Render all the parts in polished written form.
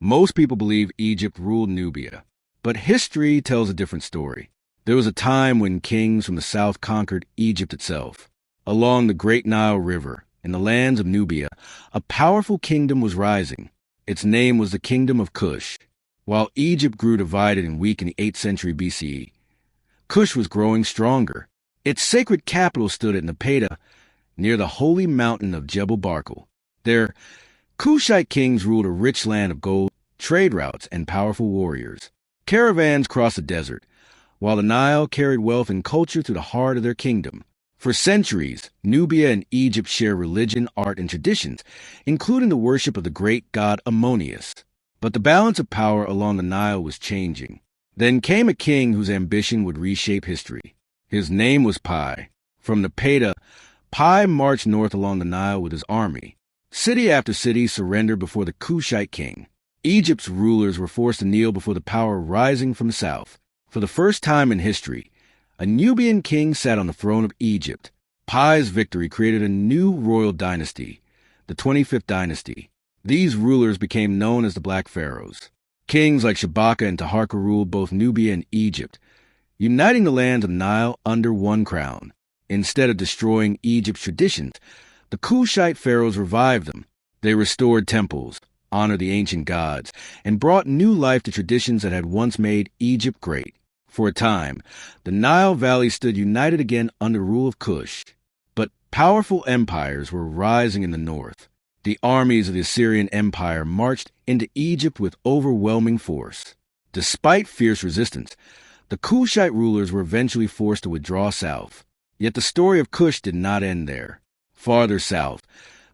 Most people believe Egypt ruled Nubia, but history tells a different story. There was a time when kings from the south conquered Egypt itself. Along the great Nile River, in the lands of Nubia, a powerful kingdom was rising. Its name was the Kingdom of Kush. While Egypt grew divided and weak in the 8th century BCE, Kush was growing stronger. Its sacred capital stood at Napata, near the holy mountain of Jebel Barkal. There, Kushite kings ruled a rich land of gold, trade routes, and powerful warriors. Caravans crossed the desert, while the Nile carried wealth and culture through the heart of their kingdom. For centuries, Nubia and Egypt shared religion, art, and traditions, including the worship of the great god Ammonius. But the balance of power along the Nile was changing. Then came a king whose ambition would reshape history. His name was Piye. From Napata, Piye marched north along the Nile with his army. City after city surrendered before the Kushite king. Egypt's rulers were forced to kneel before the power rising from the south. For the first time in history, a Nubian king sat on the throne of Egypt. Piye's victory created a new royal dynasty, the 25th Dynasty. These rulers became known as the Black Pharaohs. Kings like Shabaka and Taharqa ruled both Nubia and Egypt, uniting the lands of the Nile under one crown. Instead of destroying Egypt's traditions, the Kushite pharaohs revived them. They restored temples, honored the ancient gods, and brought new life to traditions that had once made Egypt great. For a time, the Nile Valley stood united again under the rule of Kush. But powerful empires were rising in the north. The armies of the Assyrian Empire marched into Egypt with overwhelming force. Despite fierce resistance, the Kushite rulers were eventually forced to withdraw south. Yet the story of Kush did not end there. Farther south,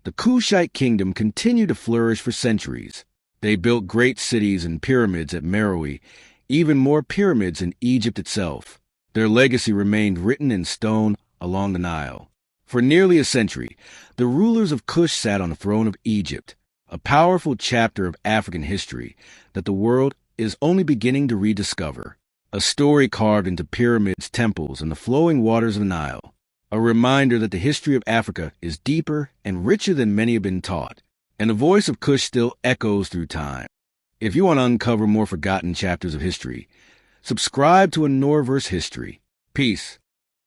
the Kushite kingdom continued to flourish for centuries. They built great cities and pyramids at Meroë, even more pyramids in Egypt itself. Their legacy remained written in stone along the Nile. For nearly a century, the rulers of Kush sat on the throne of Egypt, a powerful chapter of African history that the world is only beginning to rediscover. A story carved into pyramids, temples, and the flowing waters of the Nile. A reminder that the history of Africa is deeper and richer than many have been taught, and the voice of Kush still echoes through time. If you want to uncover more forgotten chapters of history, subscribe to Anoorverse History. Peace.